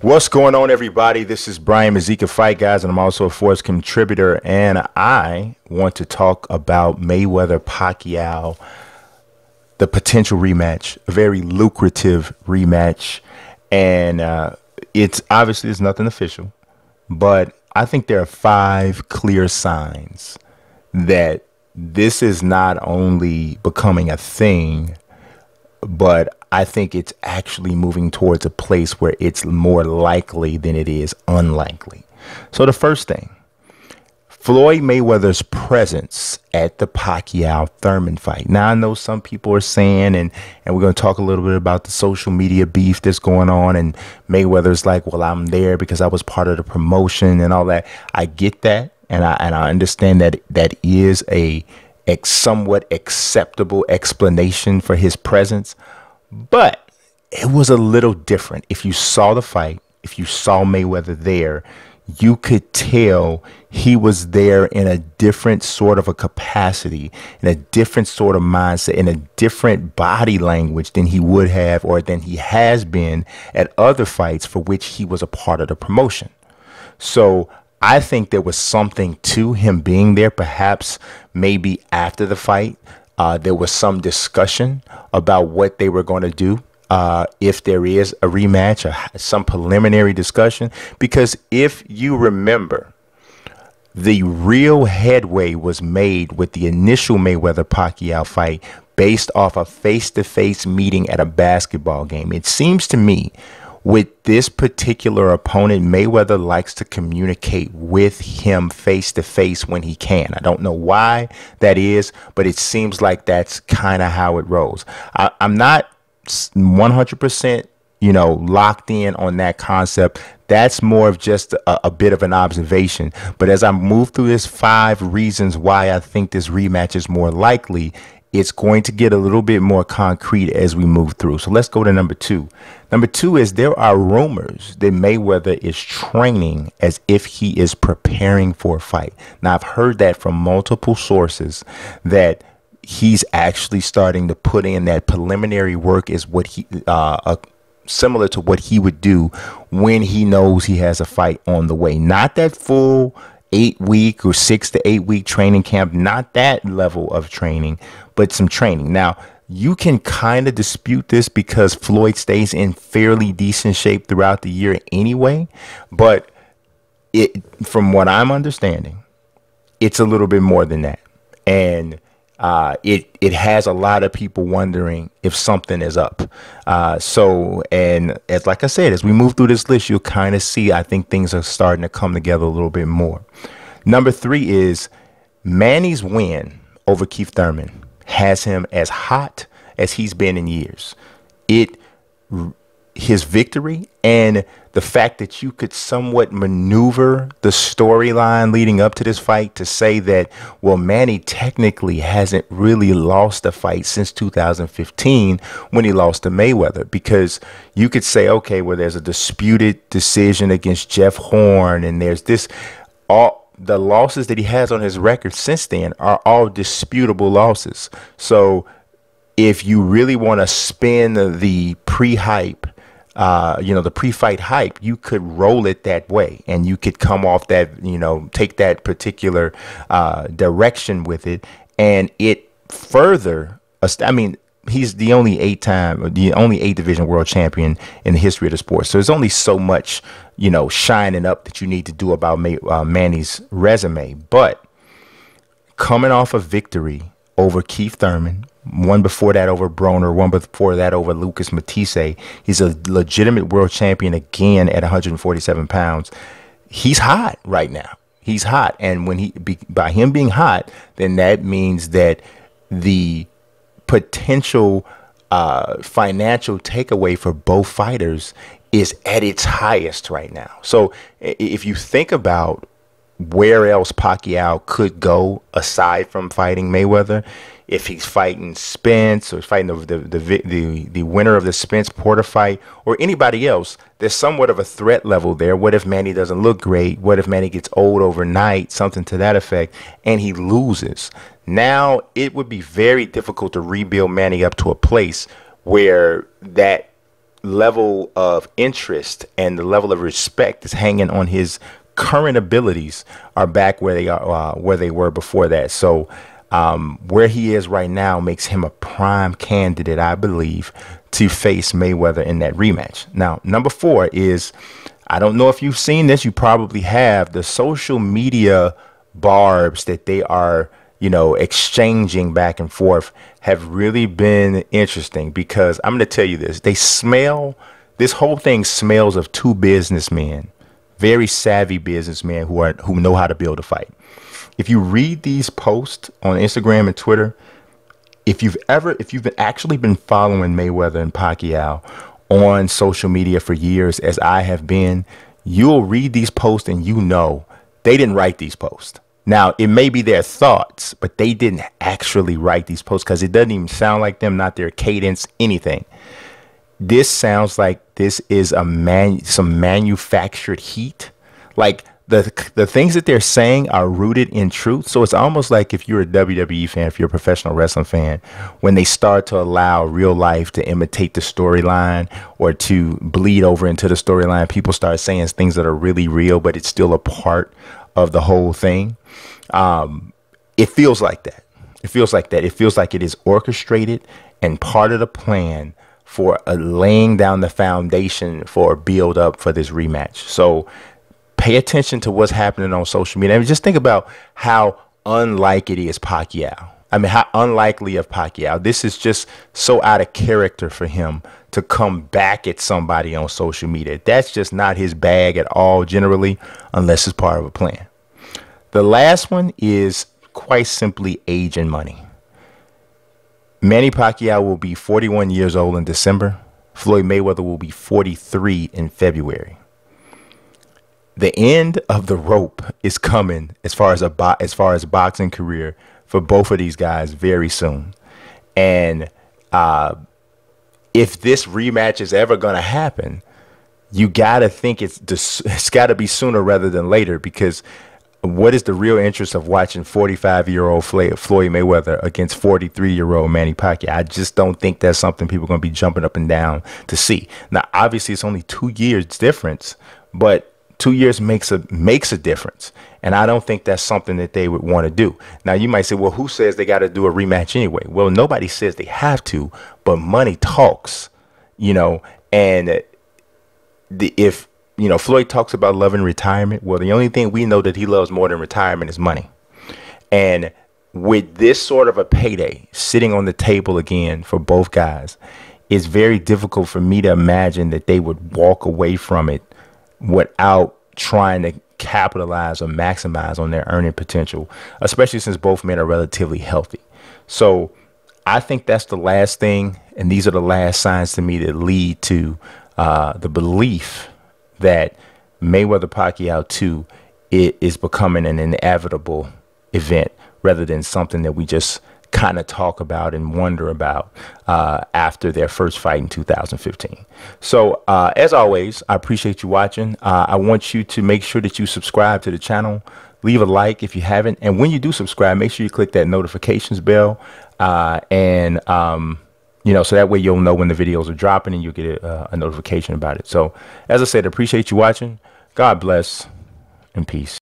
What's going on, everybody? This is Brian Mazika, Fight Guys, and I'm also a Forbes contributor. And I want to talk about Mayweather Pacquiao, the potential rematch, a very lucrative rematch. And it's nothing official, but I think there are 5 clear signs that this is not only becoming a thing, but I think it's actually moving towards a place where it's more likely than it is unlikely. So the first thing, Floyd Mayweather's presence at the Pacquiao Thurman fight. Now, I know some people are saying, and we're going to talk a little bit about the social media beef that's going on. And Mayweather's like, well, I'm there because I was part of the promotion and all that. I get that. And I understand that that is a somewhat acceptable explanation for his presence. But it was a little different. If you saw the fight, if you saw Mayweather there, you could tell he was there in a different sort of a capacity, in a different sort of mindset, in a different body language than he would have or than he has been at other fights for which he was a part of the promotion. So I think there was something to him being there. Perhaps maybe after the fight, there was some discussion about what they were going to do if there is a rematch or some preliminary discussion. Because if you remember, the real headway was made with the initial Mayweather-Pacquiao fight based off a face-to-face meeting at a basketball game. It seems to me with this particular opponent, Mayweather likes to communicate with him face to face when he can. I don't know why that is, but it seems like that's kind of how it rolls. I'm not 100%, locked in on that concept. That's more of just a bit of an observation. But as I move through this 5 reasons why I think this rematch is more likely, it's going to get a little bit more concrete as we move through. So let's go to number 2. Number 2 is there are rumors that Mayweather is training as if he is preparing for a fight. Now, I've heard that from multiple sources that he's actually starting to put in that preliminary work is what he similar to what he would do when he knows he has a fight on the way. Not that full 8-week or 6 to 8 week training camp, not that level of training, but some training. Now, you can kind of dispute this because Floyd stays in fairly decent shape throughout the year anyway. But from what I'm understanding, it's a little bit more than that. And it has a lot of people wondering if something is up. And as like I said, as we move through this list, you'll kind of see, I think things are starting to come together a little bit more. Number 3 is Manny's win over Keith Thurman has him as hot as he's been in years. His victory and the fact that you could somewhat maneuver the storyline leading up to this fight to say that, well, Manny technically hasn't really lost a fight since 2015 when he lost to Mayweather, because you could say, okay, well, there's a disputed decision against Jeff Horn, and there's this, all the losses that he has on his record since then are all disputable losses. So if you really want to spin the pre-hype, the pre-fight hype, you could roll it that way, and you could come off that, take that particular direction with it, and it further. I mean, he's the only 8 division world champion in the history of the sport. So there's only so much, shining up that you need to do about Manny's resume. But coming off a victory over Keith Thurman, one before that over Broner, one before that over Lucas Matisse. He's a legitimate world champion again at 147 pounds. He's hot right now. He's hot. And when by him being hot, then that means that the potential financial takeaway for both fighters is at its highest right now. So if you think about where else Pacquiao could go aside from fighting Mayweather, if he's fighting Spence or fighting the winner of the Spence Porter fight or anybody else, there's somewhat of a threat level there. What if Manny doesn't look great? What if Manny gets old overnight? Something to that effect, and he loses. Now it would be very difficult to rebuild Manny up to a place where that level of interest and the level of respect is hanging on his current abilities are back where they are, where they were before that. So where he is right now makes him a prime candidate, I believe, to face Mayweather in that rematch. Now, number 4 is, I don't know if you've seen this, you probably have, the social media barbs that they are, you know, exchanging back and forth have really been interesting, because I'm going to tell you this, this whole thing smells of 2 businessmen, very savvy businessmen who know how to build a fight. If you read these posts on Instagram and Twitter, if you've actually been following Mayweather and Pacquiao on social media for years, as I have been, you'll read these posts and you know they didn't write these posts. Now, it may be their thoughts, but they didn't actually write these posts, because it doesn't even sound like them, not their cadence, anything. This sounds like this is some manufactured heat. Like the things that they're saying are rooted in truth. So it's almost like, if you're a WWE fan, if you're a professional wrestling fan, when they start to allow real life to imitate the storyline or to bleed over into the storyline, people start saying things that are really real, but it's still a part of the whole thing. It feels like that. It feels like that. It feels like it is orchestrated and part of the plan for laying down the foundation for a build up for this rematch. So pay attention to what's happening on social media. I mean, just think about how unlike it is Pacquiao. I mean, how unlikely of Pacquiao. This is just so out of character for him to come back at somebody on social media. That's just not his bag at all, generally, unless it's part of a plan. The last one is quite simply age and money. Manny Pacquiao will be 41 years old in December. Floyd Mayweather will be 43 in February. The end of the rope is coming as far as a boxing career for both of these guys very soon. And if this rematch is ever going to happen, you got to think it's got to be sooner rather than later, because what is the real interest of watching 45-year-old Floyd Mayweather against 43-year-old Manny Pacquiao? I just don't think that's something people are going to be jumping up and down to see. Now, obviously, it's only 2 years difference, but 2 years makes a difference. And I don't think that's something that they would want to do. Now, you might say, well, who says they got to do a rematch anyway? Well, nobody says they have to, but money talks, you know, and if you know, Floyd talks about loving retirement. Well, the only thing we know that he loves more than retirement is money. And with this sort of a payday sitting on the table again for both guys, it's very difficult for me to imagine that they would walk away from it without trying to capitalize or maximize on their earning potential, especially since both men are relatively healthy. So I think that's the last thing. And these are the last signs to me that lead to the belief that Mayweather Pacquiao 2 is becoming an inevitable event, rather than something that we just kind of talk about and wonder about after their first fight in 2015. So as always, I appreciate you watching. I want you to make sure that you subscribe to the channel. Leave a like if you haven't. And when you do subscribe, make sure you click that notifications bell. You know, so that way you'll know when the videos are dropping and you'll get a notification about it. So, as I said, appreciate you watching. God bless and peace.